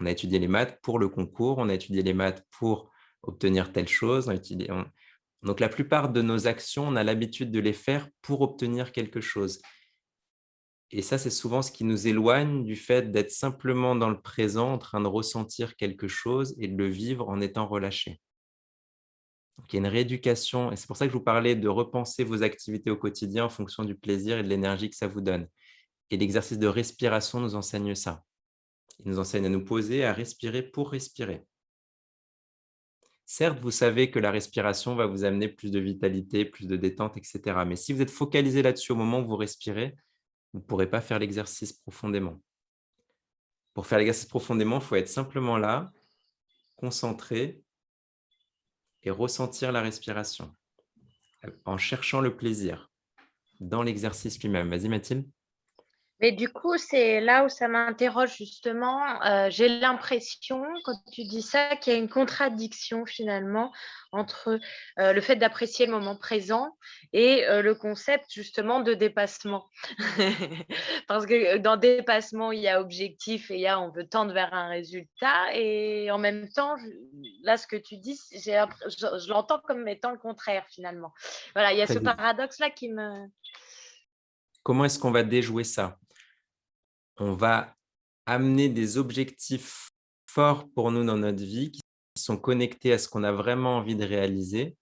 On a étudié les maths pour le concours, on a étudié les maths pour obtenir telle chose. Donc, la plupart de nos actions, on a l'habitude de les faire pour obtenir quelque chose. Et ça, c'est souvent ce qui nous éloigne du fait d'être simplement dans le présent, en train de ressentir quelque chose et de le vivre en étant relâché. Donc, il y a une rééducation, et c'est pour ça que je vous parlais de repenser vos activités au quotidien en fonction du plaisir et de l'énergie que ça vous donne. Et l'exercice de respiration nous enseigne ça. Il nous enseigne à nous poser, à respirer pour respirer. Certes, vous savez que la respiration va vous amener plus de vitalité, plus de détente, etc. Mais si vous êtes focalisé là-dessus au moment où vous respirez, vous ne pourrez pas faire l'exercice profondément. Pour faire l'exercice profondément, il faut être simplement là, concentré et ressentir la respiration en cherchant le plaisir dans l'exercice lui-même. Vas-y Mathilde. Mais du coup, c'est là où ça m'interroge justement. J'ai l'impression, quand tu dis ça, qu'il y a une contradiction finalement entre le fait d'apprécier le moment présent et le concept justement de dépassement. Parce que dans dépassement, il y a objectif et il y a on veut tendre vers un résultat. Et en même temps, là, ce que tu dis, je l'entends comme étant le contraire finalement. Voilà, il y a ce paradoxe-là qui me… Comment est-ce qu'on va déjouer ça? On va amener des objectifs forts pour nous dans notre vie qui sont connectés à ce qu'on a vraiment envie de réaliser,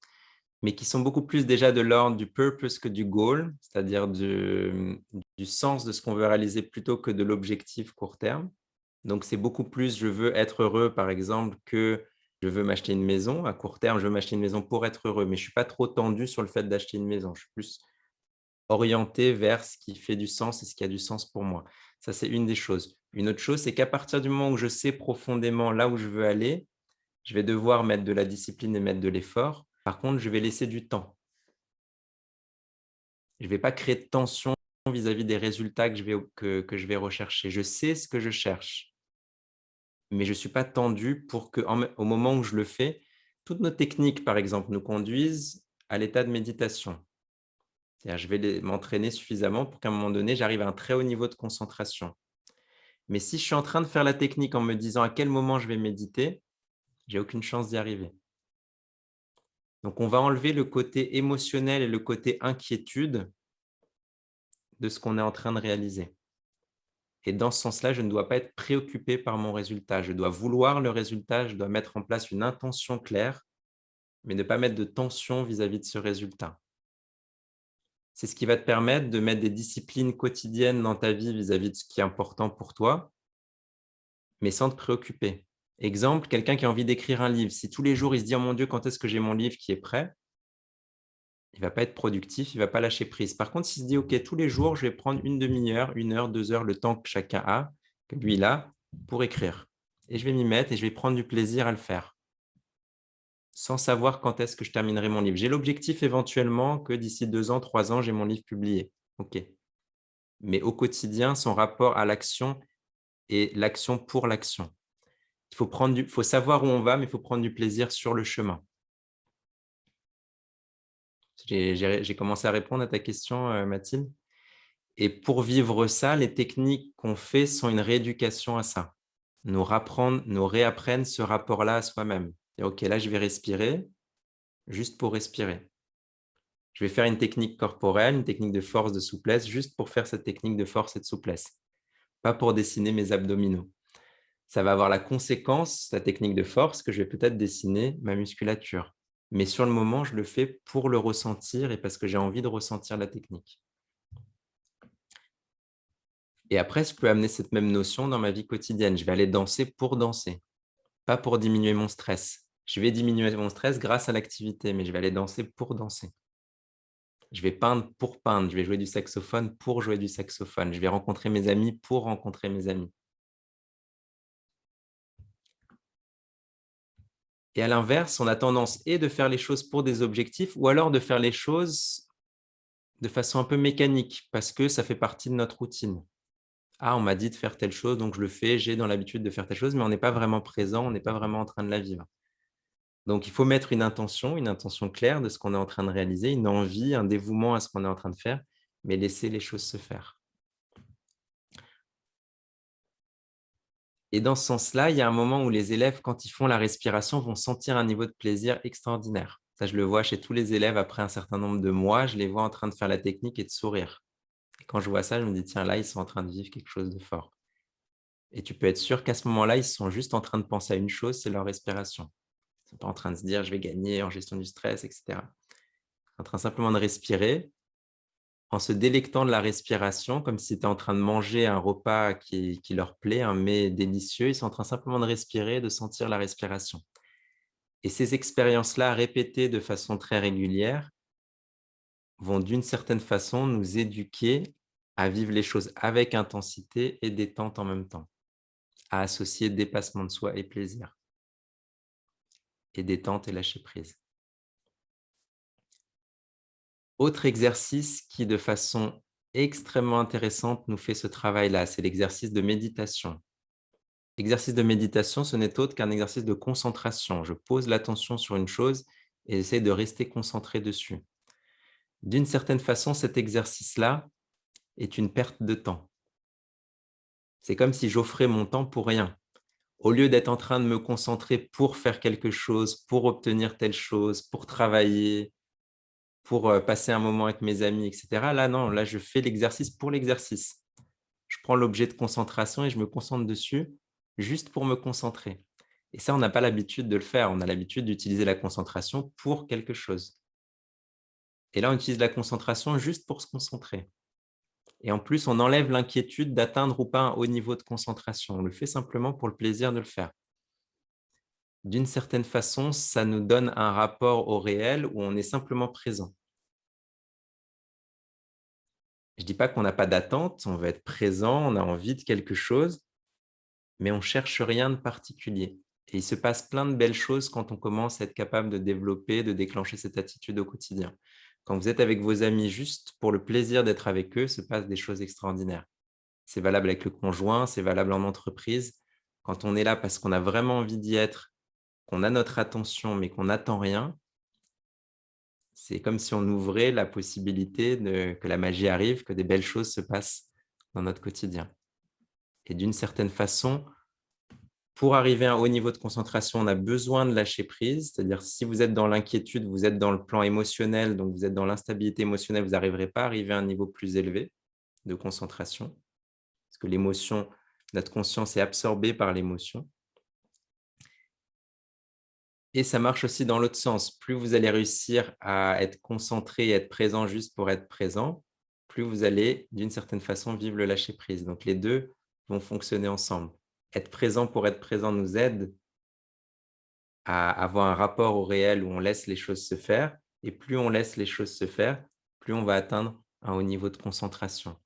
mais qui sont beaucoup plus déjà de l'ordre du purpose que du goal, c'est-à-dire du sens de ce qu'on veut réaliser plutôt que de l'objectif court terme. Donc, c'est beaucoup plus « je veux être heureux » par exemple que « je veux m'acheter une maison ». À court terme, je veux m'acheter une maison pour être heureux, mais je ne suis pas trop tendu sur le fait d'acheter une maison. Je suis plus orienté vers ce qui fait du sens et ce qui a du sens pour moi. Ça, c'est une des choses. Une autre chose, c'est qu'à partir du moment où je sais profondément là où je veux aller, Je vais devoir mettre de la discipline et mettre de l'effort. Par contre, je vais laisser du temps. Je ne vais pas créer de tension vis-à-vis des résultats que je vais rechercher. Je sais ce que je cherche, mais je ne suis pas tendu pour qu'au moment où je le fais, toutes nos techniques, par exemple, nous conduisent à l'état de méditation. C'est-à-dire, je vais m'entraîner suffisamment pour qu'à un moment donné, j'arrive à un très haut niveau de concentration. Mais si je suis en train de faire la technique en me disant à quel moment je vais méditer, j'ai aucune chance d'y arriver. Donc, on va enlever le côté émotionnel et le côté inquiétude de ce qu'on est en train de réaliser. Et dans ce sens-là, je ne dois pas être préoccupé par mon résultat. Je dois vouloir le résultat, je dois mettre en place une intention claire, mais ne pas mettre de tension vis-à-vis de ce résultat. C'est ce qui va te permettre de mettre des disciplines quotidiennes dans ta vie vis-à-vis de ce qui est important pour toi, mais sans te préoccuper. Exemple, quelqu'un qui a envie d'écrire un livre. Si tous les jours, il se dit « Oh mon Dieu, quand est-ce que j'ai mon livre qui est prêt ?» il ne va pas être productif, il ne va pas lâcher prise. Par contre, s'il se dit « Ok, tous les jours, je vais prendre une demi-heure, 1 heure, 2 heures, le temps que chacun a, que lui il a, pour écrire. Et je vais m'y mettre et je vais prendre du plaisir à le faire, sans savoir quand est-ce que je terminerai mon livre. J'ai l'objectif éventuellement que d'ici 2 ans, 3 ans, j'ai mon livre publié. Ok. Mais au quotidien, son rapport à l'action et l'action pour l'action. Il faut savoir où on va, mais il faut prendre du plaisir sur le chemin. J'ai commencé à répondre à ta question, Mathilde. Et pour vivre ça, les techniques qu'on fait sont une rééducation à ça. Nous réapprennent ce rapport-là à soi-même. Et ok, là, je vais respirer, juste pour respirer. Je vais faire une technique corporelle, une technique de force, de souplesse, juste pour faire cette technique de force et de souplesse. Pas pour dessiner mes abdominaux. Ça va avoir la conséquence, la technique de force, que je vais peut-être dessiner ma musculature. Mais sur le moment, je le fais pour le ressentir et parce que j'ai envie de ressentir la technique. Et après, je peux amener cette même notion dans ma vie quotidienne. Je vais aller danser pour danser, pas pour diminuer mon stress. Je vais diminuer mon stress grâce à l'activité, mais je vais aller danser pour danser. Je vais peindre pour peindre. Je vais jouer du saxophone pour jouer du saxophone. Je vais rencontrer mes amis pour rencontrer mes amis. Et à l'inverse, on a tendance de faire les choses pour des objectifs ou alors de faire les choses de façon un peu mécanique parce que ça fait partie de notre routine. Ah, on m'a dit de faire telle chose, donc je le fais, j'ai dans l'habitude de faire telle chose, mais on n'est pas vraiment présent, on n'est pas vraiment en train de la vivre. Donc, il faut mettre une intention claire de ce qu'on est en train de réaliser, une envie, un dévouement à ce qu'on est en train de faire, mais laisser les choses se faire. Et dans ce sens-là, il y a un moment où les élèves, quand ils font la respiration, vont sentir un niveau de plaisir extraordinaire. Ça, je le vois chez tous les élèves après un certain nombre de mois, je les vois en train de faire la technique et de sourire. Et quand je vois ça, je me dis, tiens, là, ils sont en train de vivre quelque chose de fort. Et tu peux être sûr qu'à ce moment-là, ils sont juste en train de penser à une chose, c'est leur respiration. Ils ne sont pas en train de se dire, je vais gagner en gestion du stress, etc. Ils sont en train simplement de respirer, en se délectant de la respiration, comme s'ils étaient en train de manger un repas qui leur plaît, un mets délicieux. Ils sont en train simplement de respirer, de sentir la respiration. Et ces expériences-là, répétées de façon très régulière, vont d'une certaine façon nous éduquer à vivre les choses avec intensité et détente en même temps, à associer dépassement de soi et plaisir, et détente et lâcher prise. Autre exercice qui, de façon extrêmement intéressante, nous fait ce travail-là, c'est l'exercice de méditation. L'exercice de méditation, ce n'est autre qu'un exercice de concentration. Je pose l'attention sur une chose et j'essaie de rester concentré dessus. D'une certaine façon, cet exercice-là est une perte de temps. C'est comme si j'offrais mon temps pour rien. Au lieu d'être en train de me concentrer pour faire quelque chose, pour obtenir telle chose, pour travailler, pour passer un moment avec mes amis, etc. Là, non, là, je fais l'exercice pour l'exercice. Je prends l'objet de concentration et je me concentre dessus juste pour me concentrer. Et ça, on n'a pas l'habitude de le faire. On a l'habitude d'utiliser la concentration pour quelque chose. Et là, on utilise la concentration juste pour se concentrer. Et en plus, on enlève l'inquiétude d'atteindre ou pas un haut niveau de concentration. On le fait simplement pour le plaisir de le faire. D'une certaine façon, ça nous donne un rapport au réel où on est simplement présent. Je ne dis pas qu'on n'a pas d'attente, on veut être présent, on a envie de quelque chose, mais on ne cherche rien de particulier. Et il se passe plein de belles choses quand on commence à être capable de développer, de déclencher cette attitude au quotidien. Quand vous êtes avec vos amis juste pour le plaisir d'être avec eux, se passent des choses extraordinaires. C'est valable avec le conjoint, c'est valable en entreprise. Quand on est là parce qu'on a vraiment envie d'y être, qu'on a notre attention, mais qu'on n'attend rien, c'est comme si on ouvrait la possibilité que la magie arrive, que des belles choses se passent dans notre quotidien. Et d'une certaine façon, pour arriver à un haut niveau de concentration, on a besoin de lâcher prise. C'est-à-dire, si vous êtes dans l'inquiétude, vous êtes dans le plan émotionnel, donc vous êtes dans l'instabilité émotionnelle, vous n'arriverez pas à arriver à un niveau plus élevé de concentration. Parce que l'émotion, notre conscience est absorbée par l'émotion. Et ça marche aussi dans l'autre sens. Plus vous allez réussir à être concentré et être présent juste pour être présent, plus vous allez, d'une certaine façon, vivre le lâcher-prise. Donc, les deux vont fonctionner ensemble. Être présent pour être présent nous aide à avoir un rapport au réel où on laisse les choses se faire. Et plus on laisse les choses se faire, plus on va atteindre un haut niveau de concentration.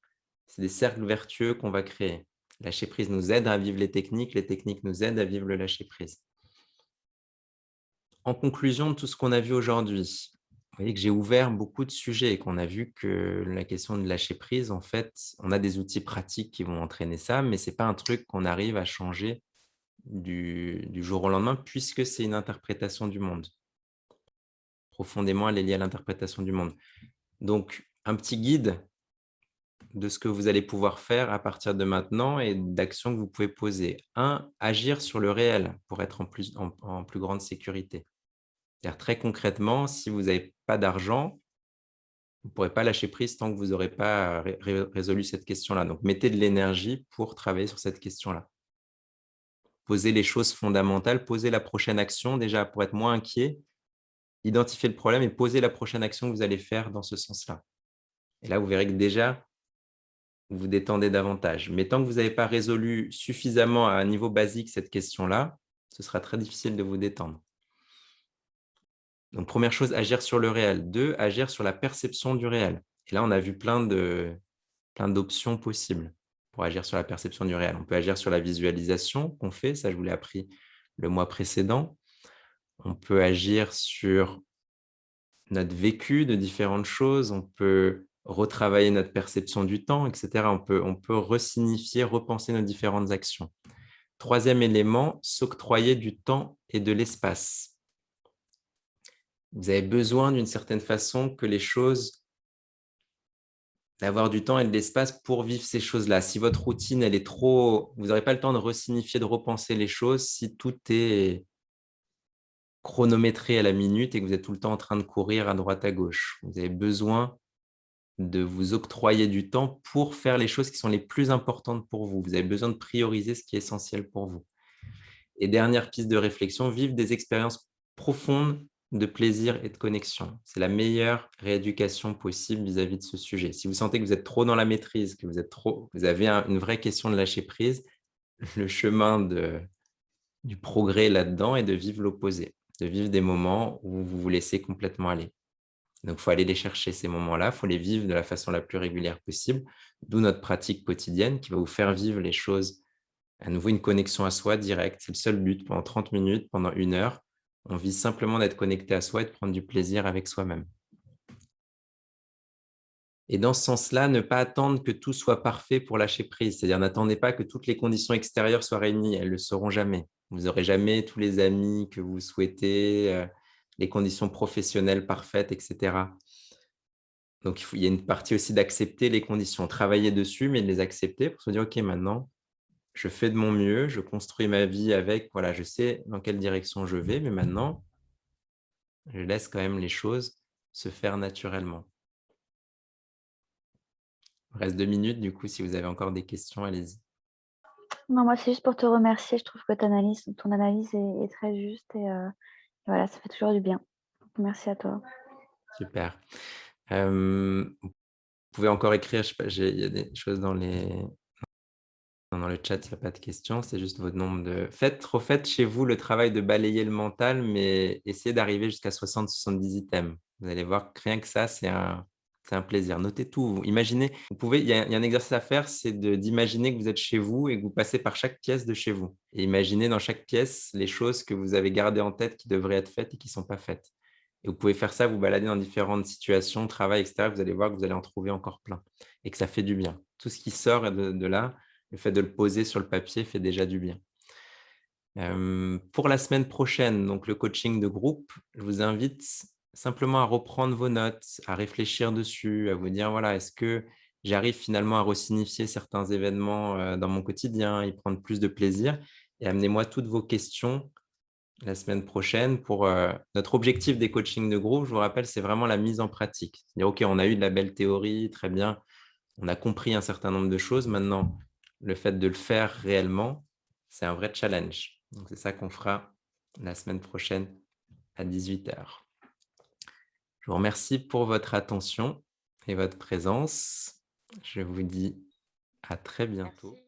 C'est des cercles vertueux qu'on va créer. Lâcher-prise nous aide à vivre les techniques nous aident à vivre le lâcher-prise. En conclusion de tout ce qu'on a vu aujourd'hui, vous voyez que j'ai ouvert beaucoup de sujets et qu'on a vu que la question de lâcher prise, en fait, on a des outils pratiques qui vont entraîner ça, mais ce n'est pas un truc qu'on arrive à changer du jour au lendemain, puisque c'est une interprétation du monde. Profondément, elle est liée à l'interprétation du monde. Donc, un petit guide de ce que vous allez pouvoir faire à partir de maintenant et d'actions que vous pouvez poser. 1, agir sur le réel pour être en plus grande sécurité. C'est-à-dire très concrètement, si vous n'avez pas d'argent, vous ne pourrez pas lâcher prise tant que vous n'aurez pas résolu cette question-là. Donc, mettez de l'énergie pour travailler sur cette question-là. Posez les choses fondamentales, posez la prochaine action déjà pour être moins inquiet, identifiez le problème et posez la prochaine action que vous allez faire dans ce sens-là. Et là, vous verrez que déjà, vous vous détendez davantage. Mais tant que vous n'avez pas résolu suffisamment à un niveau basique cette question-là, ce sera très difficile de vous détendre. Donc, première chose, agir sur le réel. 2, agir sur la perception du réel. Et là, on a vu plein d'options possibles pour agir sur la perception du réel. On peut agir sur la visualisation qu'on fait, ça je vous l'ai appris le mois précédent. On peut agir sur notre vécu de différentes choses. On peut retravailler notre perception du temps, etc. On peut resignifier, repenser nos différentes actions. 3e élément, s'octroyer du temps et de l'espace. Vous avez besoin d'une certaine façon que les choses, d'avoir du temps et de l'espace pour vivre ces choses-là. Si votre routine, elle est trop, vous n'aurez pas le temps de resignifier, de repenser les choses si tout est chronométré à la minute et que vous êtes tout le temps en train de courir à droite à gauche. Vous avez besoin de vous octroyer du temps pour faire les choses qui sont les plus importantes pour vous. Vous avez besoin de prioriser ce qui est essentiel pour vous. Et dernière piste de réflexion, vivre des expériences profondes de plaisir et de connexion. C'est la meilleure rééducation possible vis-à-vis de ce sujet. Si vous sentez que vous êtes trop dans la maîtrise, que vous avez une vraie question de lâcher prise, le chemin du progrès là-dedans est de vivre l'opposé, de vivre des moments où vous vous laissez complètement aller. Donc, il faut aller les chercher, ces moments-là, il faut les vivre de la façon la plus régulière possible, d'où notre pratique quotidienne qui va vous faire vivre les choses, à nouveau une connexion à soi directe. C'est le seul but, pendant 30 minutes, pendant 1 heure, on vise simplement d'être connecté à soi et de prendre du plaisir avec soi-même. Et dans ce sens-là, ne pas attendre que tout soit parfait pour lâcher prise. C'est-à-dire, n'attendez pas que toutes les conditions extérieures soient réunies. Elles ne le seront jamais. Vous n'aurez jamais tous les amis que vous souhaitez, les conditions professionnelles parfaites, etc. Donc, il y a une partie aussi d'accepter les conditions, travailler dessus, mais de les accepter pour se dire « Ok, maintenant, je fais de mon mieux, je construis ma vie avec, voilà, je sais dans quelle direction je vais, mais maintenant, je laisse quand même les choses se faire naturellement. » Il reste 2 minutes, du coup, si vous avez encore des questions, allez-y. Non, moi, c'est juste pour te remercier. Je trouve que ton analyse est très juste et voilà, ça fait toujours du bien. Donc, merci à toi. Super. Vous pouvez encore écrire, je sais pas, il y a des choses dans le chat, il n'y a pas de questions, c'est juste votre nombre de… Refaites chez vous le travail de balayer le mental, mais essayez d'arriver jusqu'à 60-70 items. Vous allez voir que rien que ça, c'est un C'est un plaisir. Notez tout. Imaginez, il y a un exercice à faire, c'est d'imaginer que vous êtes chez vous et que vous passez par chaque pièce de chez vous. Et imaginez dans chaque pièce les choses que vous avez gardées en tête qui devraient être faites et qui ne sont pas faites. Et vous pouvez faire ça, vous balader dans différentes situations, travail, etc. Vous allez voir que vous allez en trouver encore plein et que ça fait du bien. Tout ce qui sort de là, le fait de le poser sur le papier fait déjà du bien. Pour la semaine prochaine, donc le coaching de groupe, je vous invite simplement à reprendre vos notes, à réfléchir dessus, à vous dire: «Voilà, est-ce que j'arrive finalement à resignifier certains événements, dans mon quotidien, y prendre plus de plaisir?» Et amenez-moi toutes vos questions la semaine prochaine pour, notre objectif des coachings de groupe, je vous rappelle, c'est vraiment la mise en pratique. C'est-à-dire: «OK, on a eu de la belle théorie, très bien, on a compris un certain nombre de choses. Maintenant, le fait de le faire réellement, c'est un vrai challenge». Donc c'est ça qu'on fera la semaine prochaine à 18h. Je vous remercie pour votre attention et votre présence. Je vous dis à très bientôt. Merci.